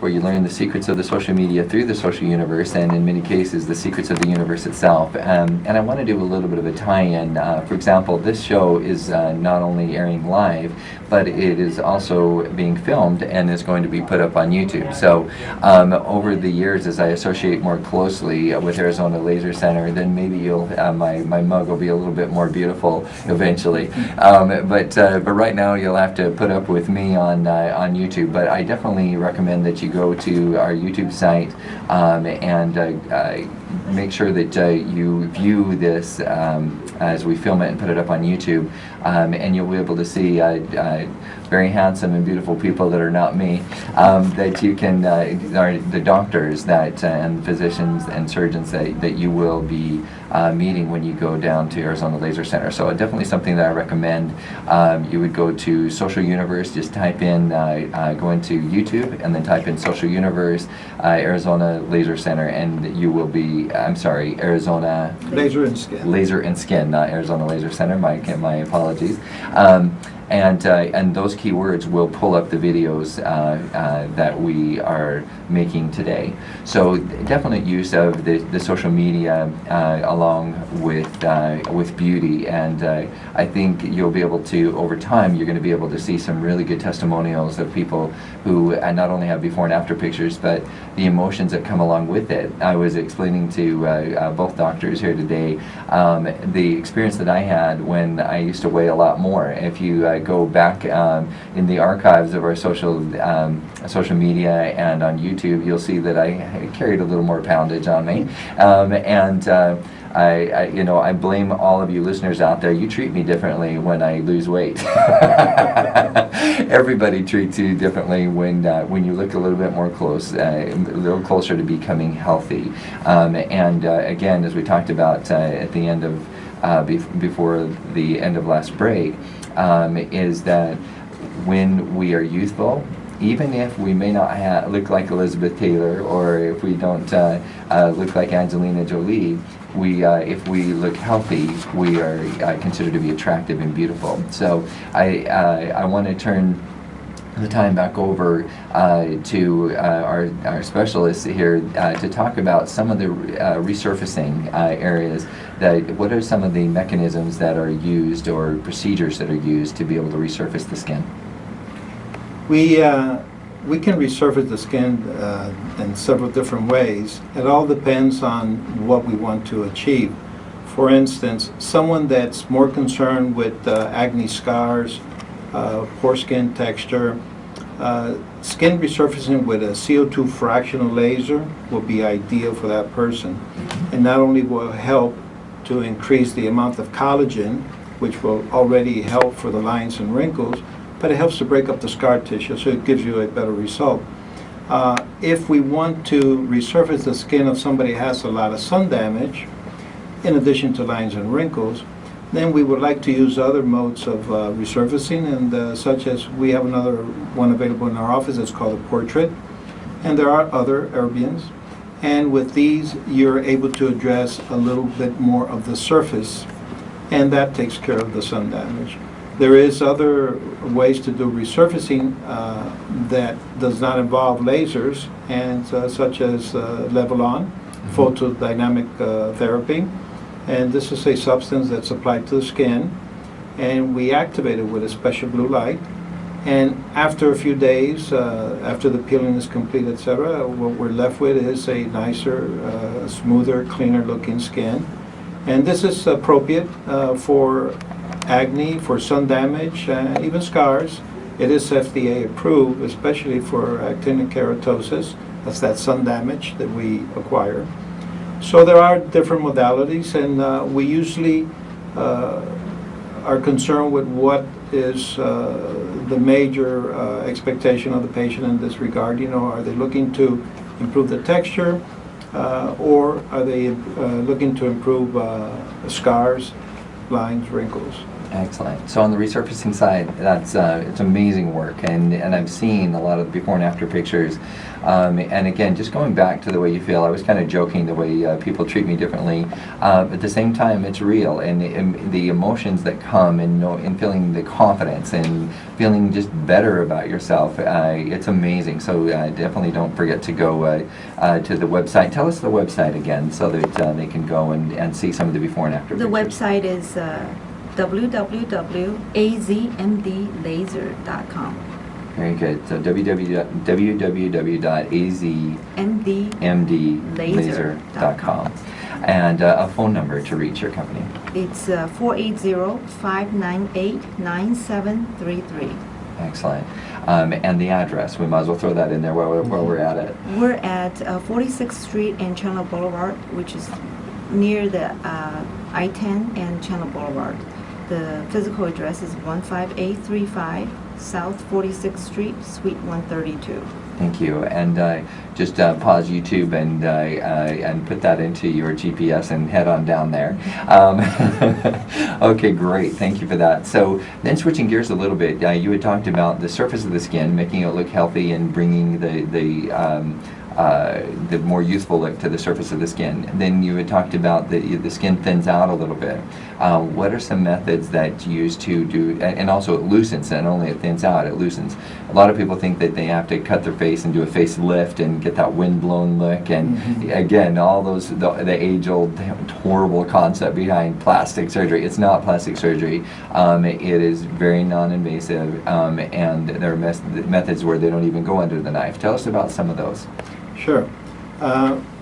where you learn the secrets of the social media through the social universe, and in many cases, the secrets of the universe itself. And I want to do a little bit of a tie-in. For example, this show is not only airing live, but it is also being filmed and is going to be put up on YouTube. So over the years, as I associate more closely with Arizona Laser Center, then maybe you'll my mug will be a little bit more beautiful eventually. But right now, you'll have to put up with me on YouTube. But I definitely recommend that you go to our YouTube site and make sure that you view this as we film it and put it up on YouTube, and you'll be able to see very handsome and beautiful people that are not me, that you can, are the doctors that and physicians and surgeons that you will be meeting when you go down to Arizona Laser Center. So definitely something that I recommend. You would go to Social Universe, just type in, go into YouTube and then type in Social Universe, Arizona Laser Center, and you will be, I'm sorry, Arizona Laser and Skin. Laser and Skin, not Arizona Laser Center, my apologies. And those keywords will pull up the videos that we are making today. So definite use of the social media along with beauty, and I think you'll be able to, over time, you're going to be able to see some really good testimonials of people who not only have before and after pictures, but the emotions that come along with it. I was explaining to both doctors here today the experience that I had when I used to weigh a lot more. If you go back in the archives of our social media and on YouTube, you'll see that I carried a little more poundage on me, I blame all of you listeners out there. You treat me differently when I lose weight. Everybody treats you differently when you look a little bit more a little closer to becoming healthy. Again, as we talked about at the end of before the end of last break, is that when we are youthful, even if we may not look like Elizabeth Taylor, or if we don't look like Angelina Jolie, if we look healthy, we are considered to be attractive and beautiful. So I want to turn the time back over to our specialists here to talk about some of the resurfacing areas. What are some of the mechanisms that are used or procedures that are used to be able to resurface the skin? We can resurface the skin in several different ways. It all depends on what we want to achieve. For instance, someone that's more concerned with acne scars, poor skin texture, skin resurfacing with a CO2 fractional laser will be ideal for that person. And not only will it help to increase the amount of collagen, which will already help for the lines and wrinkles, but it helps to break up the scar tissue, so it gives you a better result. If we want to resurface the skin of somebody who has a lot of sun damage, in addition to lines and wrinkles, then we would like to use other modes of resurfacing, and such as we have another one available in our office. It's called a portrait, and there are other Erbiums. And with these, you're able to address a little bit more of the surface, and that takes care of the sun damage. There is other ways to do resurfacing that does not involve lasers, and such as Level-On, photodynamic therapy. And this is a substance that's applied to the skin, and we activate it with a special blue light. And after a few days, after the peeling is complete, etc., what we're left with is a nicer, smoother, cleaner looking skin. And this is appropriate for acne, for sun damage, even scars. It is FDA approved, especially for actinic keratosis. That's that sun damage that we acquire. So there are different modalities, and we usually are concerned with what is the major expectation of the patient in this regard. You know, are they looking to improve the texture, or are they looking to improve scars, lines, wrinkles? Excellent. So on the resurfacing side, that's it's amazing work, and I've seen a lot of the before and after pictures. And again, just going back to the way you feel, I was kind of joking the way people treat me differently. At the same time, it's real, and the emotions that come in feeling the confidence and feeling just better about yourself, it's amazing. So definitely don't forget to go to the website. Tell us the website again so that they can go and see some of the before and after The pictures. website is www.azmdlaser.com. Very good. So www.azmdlaser.com. And a phone number to reach your company. It's 480-598-9733. Excellent. And the address, we might as well throw that in there while we're at it. We're at 46th Street and Chandler Boulevard, which is near the I-10 and Chandler Boulevard. The physical address is 15835 South 46th Street, Suite 132. Thank you. And just pause YouTube and put that into your GPS and head on down there. Okay, great. Thank you for that. So then switching gears a little bit, you had talked about the surface of the skin, making it look healthy and bringing the more youthful look to the surface of the skin. And then you had talked about the skin thins out a little bit. What are some methods that you use to do, and also it loosens, and only it thins out, it loosens. A lot of people think that they have to cut their face and do a face lift and get that wind-blown look, and again, all those, the age-old horrible concept behind plastic surgery. It's not plastic surgery. It is very non-invasive, and there are methods where they don't even go under the knife. Tell us about some of those. Sure.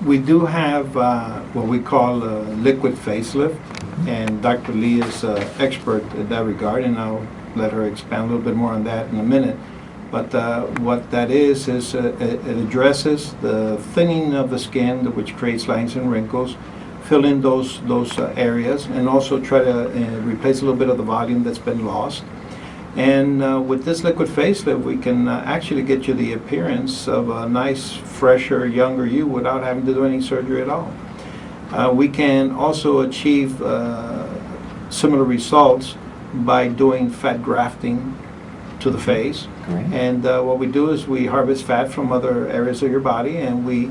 We do have what we call a liquid facelift, and Dr. Lee is an expert in that regard, and I'll let her expand a little bit more on that in a minute. But what that is it addresses the thinning of the skin, which creates lines and wrinkles, fill in those areas, and also try to replace a little bit of the volume that's been lost. And with this liquid facelift, we can actually get you the appearance of a nice, fresher, younger you without having to do any surgery at all. We can also achieve similar results by doing fat grafting to the face. Great. And what we do is we harvest fat from other areas of your body, and we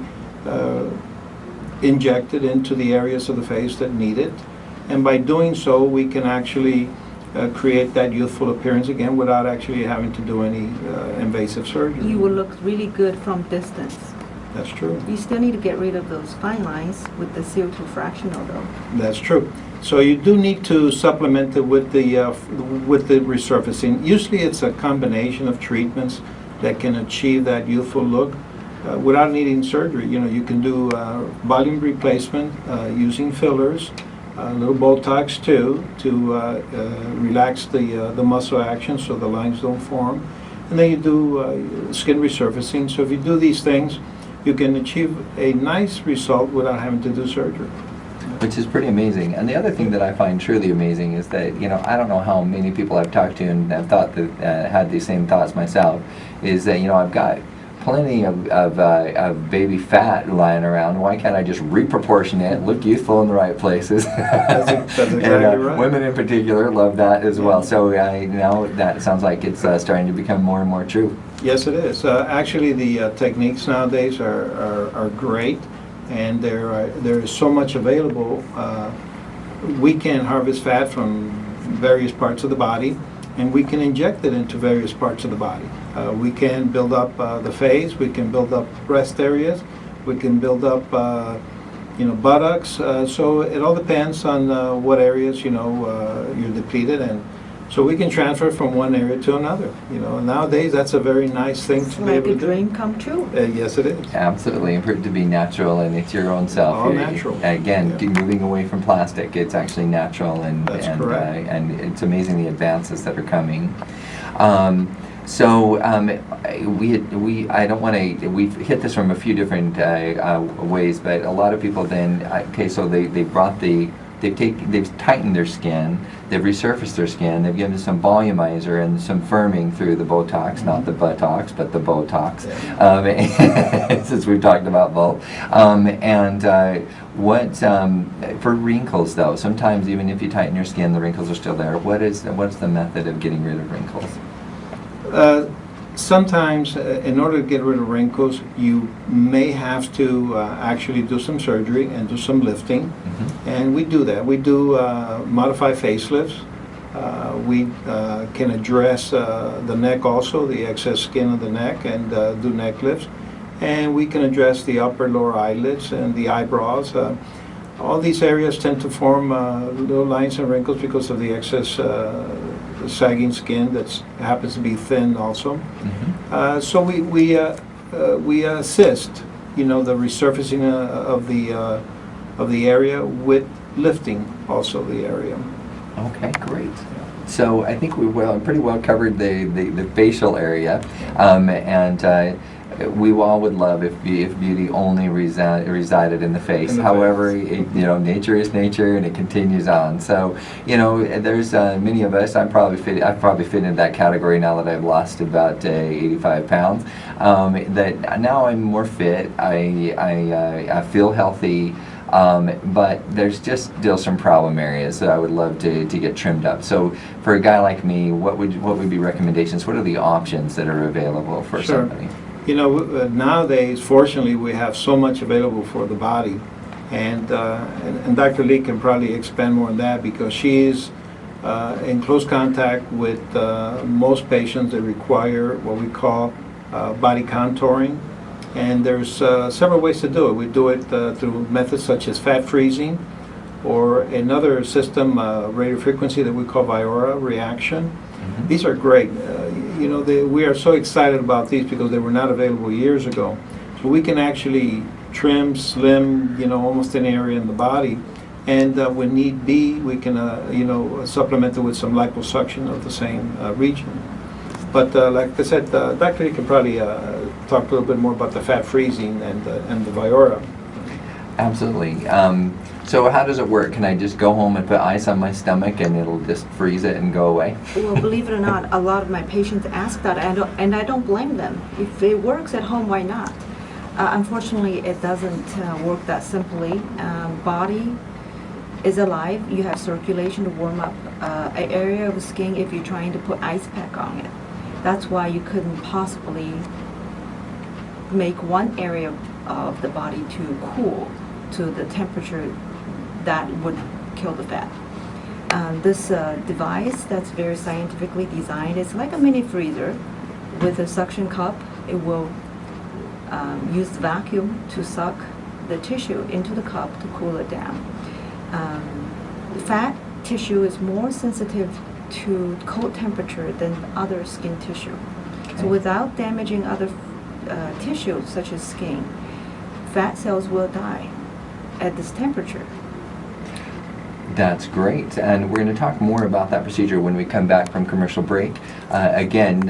inject it into the areas of the face that need it. And by doing so, we can actually create that youthful appearance again without actually having to do any invasive surgery. You will look really good from distance. That's true. You still need to get rid of those fine lines with the CO2 fractional though. That's true. So you do need to supplement it with the resurfacing. Usually it's a combination of treatments that can achieve that youthful look without needing surgery. You know, you can do volume replacement using fillers, a little Botox too, to relax the muscle action so the lines don't form. And then you do skin resurfacing. So if you do these things, you can achieve a nice result without having to do surgery. Which is pretty amazing. And the other thing that I find truly amazing is that, you know, I don't know how many people I've talked to and have thought that had these same thoughts myself, is that, you know, I've got plenty of baby fat lying around. Why can't I just reproportion it, look youthful in the right places? That's exactly And right. women in particular love that as well. So now that sounds like it's starting to become more and more true. Yes, it is. Actually, the techniques nowadays are great, and there is so much available. We can harvest fat from various parts of the body, and we can inject it into various parts of the body. We can build up the face, we can build up breast areas, we can build up buttocks. So it all depends on what areas you're depleted, and so we can transfer from one area to another. You know, nowadays that's a very nice thing It's to be like able a to do. dream come true. Yes, it is. Absolutely, and for it to be natural and it's your own self. All natural. Again, Yeah. moving away from plastic, it's actually natural, and That's correct. And it's amazing the advances that are coming. I don't want to. We've hit this from a few different ways, but a lot of people then. Okay, so they've tightened their skin, they've resurfaced their skin, they've given some volumizer and some firming through the Botox, not the buttocks, but the Botox, since we've talked about both. What for wrinkles though? Sometimes even if you tighten your skin, the wrinkles are still there. What's the method of getting rid of wrinkles? Sometimes, in order to get rid of wrinkles, you may have to actually do some surgery and do some lifting, and we do that. We do modified facelifts. We can address the neck also, the excess skin of the neck, and do neck lifts. And we can address the upper lower eyelids and the eyebrows. All these areas tend to form little lines and wrinkles because of the excess sagging skin that happens to be thin also. So we assist, the resurfacing of the area with lifting also the area. Okay, great. So I think we pretty well covered the facial area, and we all would love if beauty only resided in the face. However, nature is nature, and it continues on. So, there's many of us. I've probably fit into that category now that I've lost about 85 pounds. That now I'm more fit. I feel healthy. But there's just still some problem areas that I would love to get trimmed up. So for a guy like me, what would be recommendations? What are the options that are available for somebody? Nowadays, fortunately, we have so much available for the body, and Dr. Lee can probably expand more on that because she is in close contact with most patients that require what we call body contouring. And there's several ways to do it. We do it through methods such as fat freezing, or another system, radiofrequency that we call Viora reaction. These are great. We are so excited about these because they were not available years ago. So we can actually trim, slim, almost any area in the body. And when need be, we can, supplement it with some liposuction of the same region. But like I said, Dr. Lee can probably talk a little bit more about the fat freezing and the Viora. Absolutely. So how does it work? Can I just go home and put ice on my stomach and it'll just freeze it and go away? Well, believe it or not, a lot of my patients ask that, and I don't blame them. If it works at home, why not? Unfortunately, it doesn't work that simply. Body is alive. You have circulation to warm up an area of the skin if you're trying to put ice pack on it. That's why you couldn't possibly make one area of the body to cool to the temperature that would kill the fat. This device that's very scientifically designed, it's like a mini freezer with a suction cup. It will use the vacuum to suck the tissue into the cup to cool it down. Fat tissue is more sensitive to cold temperature than other skin tissue. Okay. So without damaging other tissues such as skin, fat cells will die at this temperature. That's great, and we're going to talk more about that procedure when we come back from commercial break. Again,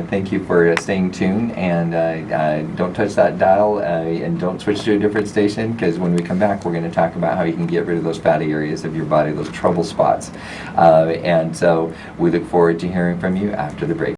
thank you for staying tuned, and don't touch that dial and don't switch to a different station, because when we come back we're going to talk about how you can get rid of those fatty areas of your body, those trouble spots. And so we look forward to hearing from you after the break.